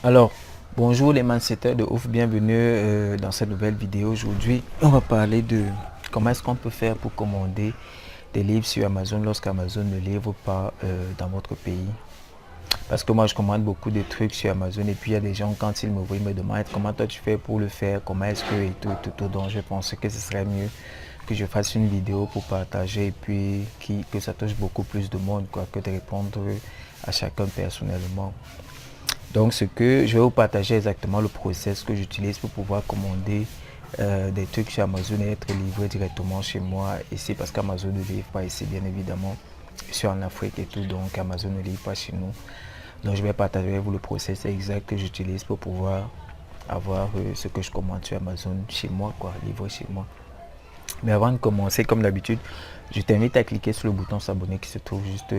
Alors, bonjour les mindsetters de ouf, bienvenue dans cette nouvelle vidéo. Aujourd'hui, on va parler de comment est-ce qu'on peut faire pour commander des livres sur Amazon lorsqu'Amazon ne livre pas dans votre pays. Parce que moi, je commande beaucoup de trucs sur Amazon et puis il y a des gens, quand ils me voient, ils me demandent comment toi tu fais pour le faire, comment est-ce que et tout. Donc, je pense que ce serait mieux que je fasse une vidéo pour partager et puis que ça touche beaucoup plus de monde quoi, que de répondre à chacun personnellement. Donc ce que je vais vous partager exactement le process que j'utilise pour pouvoir commander des trucs chez Amazon et être livré directement chez moi ici parce qu'Amazon ne livre pas ici bien évidemment. Je suis en Afrique et tout, donc Amazon ne livre pas chez nous. Donc je vais partager avec vous le process exact que j'utilise pour pouvoir avoir ce que je commande sur Amazon chez moi, quoi, livré chez moi. Mais avant de commencer, comme d'habitude, je t'invite à cliquer sur le bouton s'abonner qui se trouve juste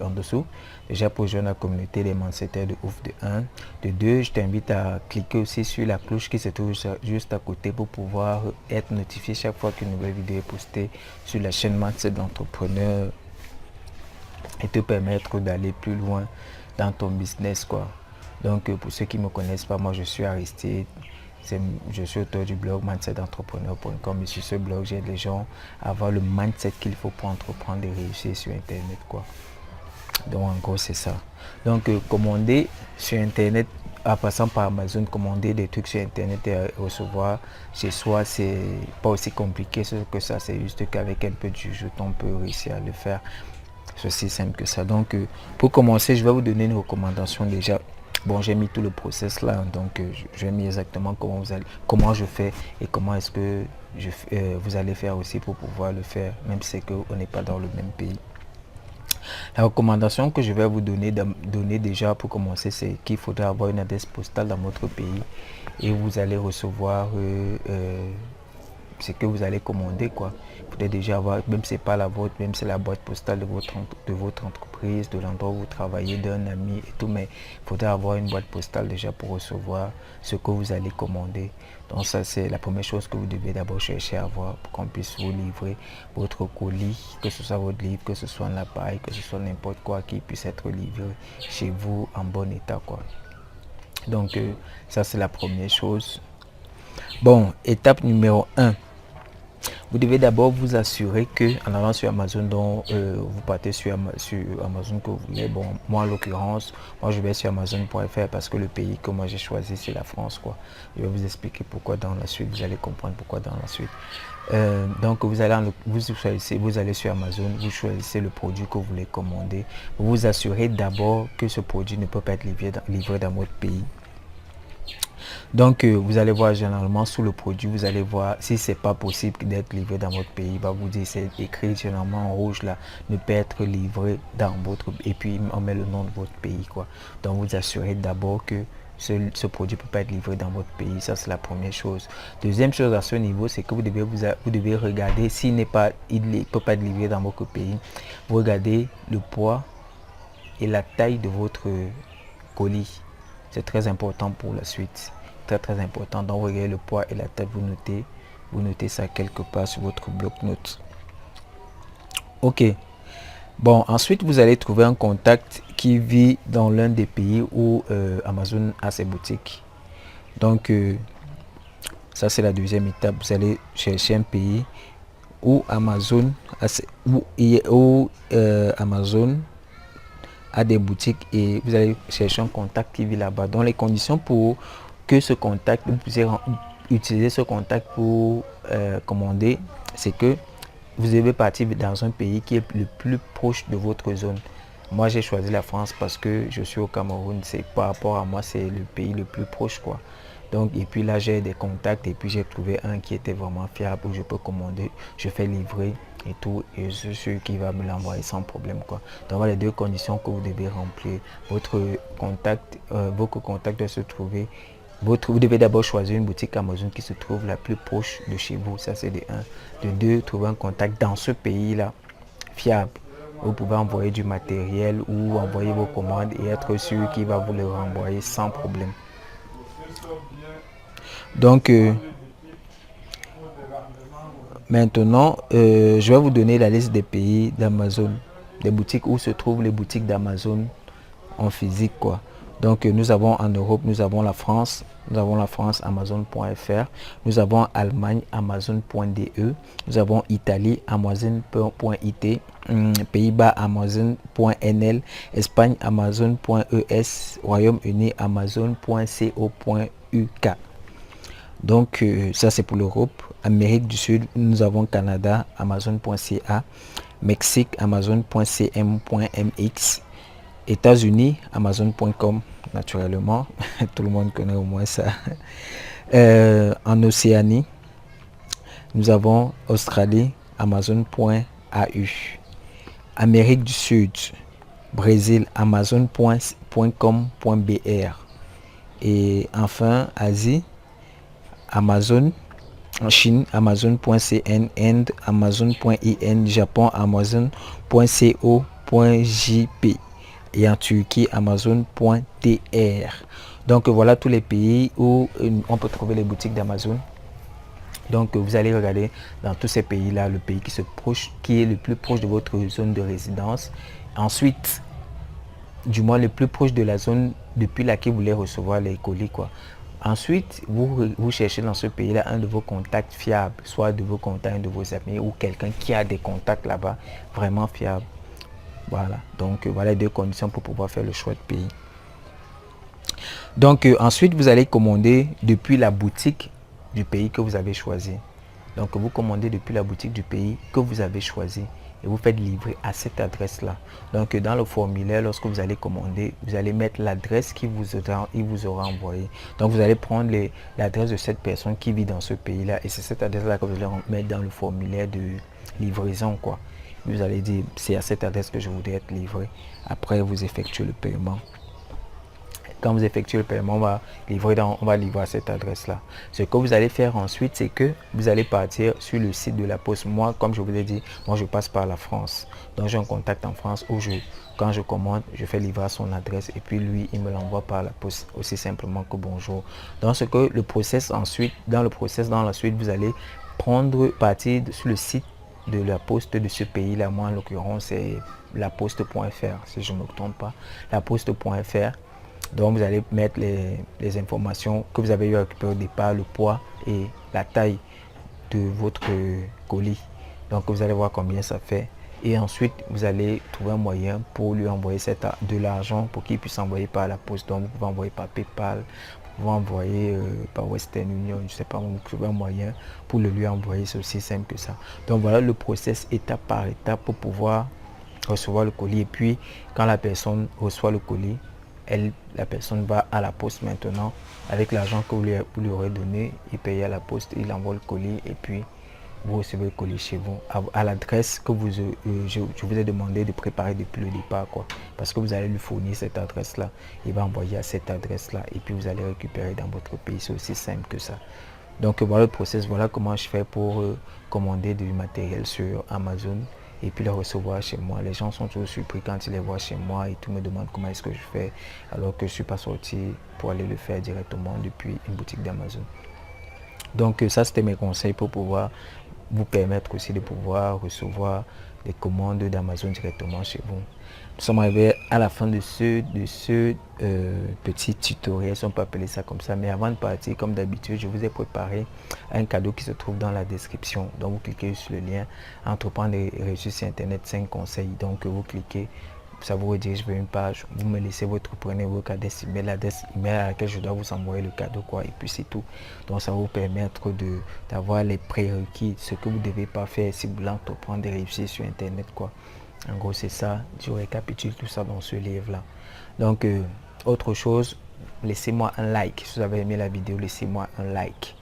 en dessous. Déjà pour rejoindre la communauté des mindsetters de ouf de 1. De 2, je t'invite à cliquer aussi sur la cloche qui se trouve juste à côté pour pouvoir être notifié chaque fois qu'une nouvelle vidéo est postée sur la chaîne Mindset d'entrepreneur et te permettre d'aller plus loin dans ton business, quoi. Donc pour ceux qui ne me connaissent pas, moi je suis Aristide. Je suis auteur du blog mindsetentrepreneur.com et sur ce blog, j'aide les gens à avoir le mindset qu'il faut pour entreprendre et réussir sur Internet, quoi. Donc en gros, c'est ça. Donc commander sur Internet, en passant par Amazon, commander des trucs sur Internet et recevoir chez soi, c'est pas aussi compliqué que ça. C'est juste qu'avec un peu de jujute, on peut réussir à le faire. C'est aussi simple que ça. Donc pour commencer, je vais vous donner une recommandation déjà. Bon, j'ai mis tout le process là, donc j'ai mis exactement comment je fais et comment est-ce que vous allez faire aussi pour pouvoir le faire, même si c'est qu'on n'est pas dans le même pays. La recommandation que je vais vous donner déjà pour commencer, c'est qu'il faudra avoir une adresse postale dans votre pays et vous allez recevoir ce que vous allez commander, quoi. Vous pouvez déjà avoir, même si c'est pas la vôtre, même si c'est la boîte postale de votre entreprise, de l'endroit où vous travaillez, d'un ami et tout, mais il faudra avoir une boîte postale déjà pour recevoir ce que vous allez commander. Donc ça, c'est la première chose que vous devez d'abord chercher à avoir pour qu'on puisse vous livrer votre colis, que ce soit votre livre, que ce soit un appareil, que ce soit n'importe quoi qui puisse être livré chez vous en bon état, quoi. Donc ça, c'est la première chose. Bon, étape numéro 1. Vous devez d'abord vous assurer que en allant sur Amazon, dont vous partez sur Amazon que vous voulez. Bon, moi en l'occurrence, moi je vais sur Amazon.fr parce que le pays que moi j'ai choisi c'est la France, quoi. Je vais vous expliquer pourquoi dans la suite, vous allez comprendre pourquoi dans la suite. Donc vous allez sur Amazon, vous choisissez le produit que vous voulez commander. Vous vous assurez d'abord que ce produit ne peut pas être livré dans votre pays. Donc vous allez voir généralement sous le produit, vous allez voir si c'est pas possible d'être livré dans votre pays, va vous dire, c'est écrit généralement en rouge là, ne peut être livré dans votre, et puis on met le nom de votre pays, quoi. Donc vous assurez d'abord que ce produit peut pas être livré dans votre pays. Ça, c'est la première chose. Deuxième chose à ce niveau, c'est que vous devez regarder s'il ne peut pas être livré dans votre pays. Vous regardez le poids et la taille de votre colis. C'est très important pour la suite. Très important. Donc regardez le poids et la taille, vous notez ça quelque part sur votre bloc-notes. Ok. Bon, ensuite vous allez trouver un contact qui vit dans l'un des pays où Amazon a ses boutiques. Donc ça, c'est la deuxième étape. Vous allez chercher un pays où Amazon Amazon a des boutiques et vous allez chercher un contact qui vit là-bas. Donc les conditions pour que ce contact, vous puissiez utiliser ce contact pour commander, c'est que vous devez partir dans un pays qui est le plus proche de votre zone. Moi j'ai choisi la France parce que je suis au Cameroun, c'est par rapport à moi c'est le pays le plus proche, quoi. Donc et puis là j'ai des contacts et puis j'ai trouvé un qui était vraiment fiable où je peux commander, je fais livrer et tout, et je suis sûr qu'il va me l'envoyer sans problème, quoi. Donc voilà les deux conditions que vous devez remplir. Votre contact doit se trouver. Vous devez d'abord choisir une boutique Amazon qui se trouve la plus proche de chez vous. Ça, c'est de 1. De 2, trouver un contact dans ce pays-là fiable. Vous pouvez envoyer du matériel ou envoyer vos commandes et être sûr qu'il va vous le renvoyer sans problème. Donc, maintenant, je vais vous donner la liste des pays d'Amazon, des boutiques où se trouvent les boutiques d'Amazon en physique, quoi. Donc nous avons en Europe, nous avons la France, Amazon.fr, nous avons Allemagne, Amazon.de, nous avons Italie, Amazon.it, Pays-Bas, Amazon.nl, Espagne, Amazon.es, Royaume-Uni, Amazon.co.uk. Donc ça c'est pour l'Europe. Amérique du Sud, nous avons Canada, Amazon.ca, Mexique, Amazon.cm.mx, États-Unis, Amazon.com, naturellement, tout le monde connaît au moins ça. En Océanie, nous avons Australie, Amazon.au. Amérique du Sud, Brésil, Amazon.com.br. Et enfin, Asie, Amazon. En Chine, Amazon.cn, Inde, Amazon.in, Japon, Amazon.co.jp et en Turquie, Amazon.tr. Donc voilà tous les pays où on peut trouver les boutiques d'Amazon. Donc vous allez regarder dans tous ces pays-là, le pays qui est le plus proche de votre zone de résidence. Ensuite, du moins le plus proche de la zone depuis laquelle vous voulez recevoir les colis, quoi. Ensuite, vous cherchez dans ce pays-là un de vos contacts fiables, soit de vos contacts, un de vos amis ou quelqu'un qui a des contacts là-bas vraiment fiables. Voilà, donc voilà les deux conditions pour pouvoir faire le choix de pays. Donc ensuite, vous allez commander depuis la boutique du pays que vous avez choisi. Donc vous commandez depuis la boutique du pays que vous avez choisi et vous faites livrer à cette adresse-là. Donc dans le formulaire, lorsque vous allez commander, vous allez mettre l'adresse qu'il vous aura envoyé. Donc vous allez prendre l'adresse de cette personne qui vit dans ce pays-là et c'est cette adresse-là que vous allez mettre dans le formulaire de livraison, quoi. Vous allez dire, c'est à cette adresse que je voudrais être livré. Après, vous effectuez le paiement. Quand vous effectuez le paiement, on va livrer à cette adresse-là. Ce que vous allez faire ensuite, c'est que vous allez partir sur le site de la Poste. Moi, comme je vous l'ai dit, moi je passe par la France. Donc j'ai un contact en France où quand je commande, je fais livrer à son adresse et puis lui, il me l'envoie par la Poste aussi simplement que bonjour. Donc ce que le process ensuite, dans la suite, vous allez partir sur le site de la Poste de ce pays-là. Moi, en l'occurrence, c'est laposte.fr, si je ne me trompe pas. Laposte.fr. Donc vous allez mettre les informations que vous avez eu à récupérer au départ, le poids et la taille de votre colis. Donc vous allez voir combien ça fait. Et ensuite, vous allez trouver un moyen pour lui envoyer de l'argent pour qu'il puisse envoyer par la poste. Donc vous pouvez envoyer par PayPal, vous pouvez envoyer par Western Union, je ne sais pas, vous trouvez un moyen pour le lui envoyer. C'est aussi simple que ça. Donc voilà le process étape par étape pour pouvoir recevoir le colis. Et puis quand la personne reçoit le colis, la personne va à la poste maintenant avec l'argent que vous lui aurez donné, il paye à la poste, il envoie le colis et puis vous recevez le colis chez vous à l'adresse que je vous ai demandé de préparer depuis le départ, quoi, parce que vous allez lui fournir cette adresse là, il va envoyer à cette adresse là et puis vous allez récupérer dans votre pays. C'est aussi simple que ça. Donc voilà le process, voilà comment je fais pour commander du matériel sur Amazon et puis le recevoir chez moi. Les gens sont toujours surpris quand ils les voient chez moi et tout me demandent comment est-ce que je fais alors que je ne suis pas sorti pour aller le faire directement depuis une boutique d'Amazon. Donc ça, c'était mes conseils pour pouvoir vous permettre aussi de pouvoir recevoir des commandes d'Amazon directement chez vous. Nous sommes arrivés à la fin de ce petit tutoriel, si on peut appeler ça comme ça. Mais avant de partir, comme d'habitude, je vous ai préparé un cadeau qui se trouve dans la description. Donc vous cliquez sur le lien entreprendre et réussir sur internet 5 conseils. Donc vous cliquez, ça vous redirige vers une page, vous me laissez prenez votre adresse email à laquelle je dois vous envoyer le cadeau, quoi, et puis c'est tout. Donc ça va vous permettre d'avoir les prérequis, ce que vous ne devez pas faire si vous voulez entreprendre et réussir sur internet, quoi. En gros c'est ça, je récapitule tout ça dans ce livre là. Donc autre chose, laissez-moi un like si vous avez aimé la vidéo, laissez-moi un like.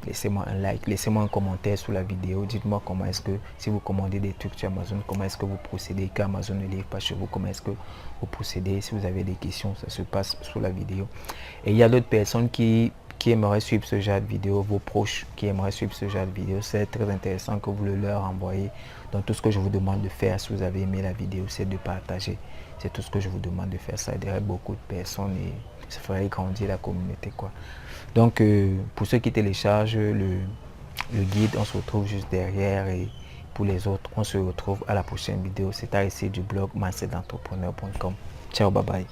Laissez-moi un like, laissez-moi un commentaire sous la vidéo. Dites-moi comment est-ce que, si vous commandez des trucs sur Amazon, comment est-ce que vous procédez, qu'Amazon ne livre pas chez vous, comment est-ce que vous procédez. Si vous avez des questions, ça se passe sous la vidéo. Et il y a d'autres personnes qui aimeraient suivre ce genre de vidéo, vos proches qui aimeraient suivre ce genre de vidéo. C'est très intéressant que vous le leur envoyez. Donc tout ce que je vous demande de faire, si vous avez aimé la vidéo, c'est de partager. C'est tout ce que je vous demande de faire. Ça aiderait beaucoup de personnes et ça ferait grandir la communauté, quoi. Donc pour ceux qui téléchargent le guide, on se retrouve juste derrière, et pour les autres, on se retrouve à la prochaine vidéo. C'est à essayer du blog mindsetentrepreneur.com. Ciao, bye bye.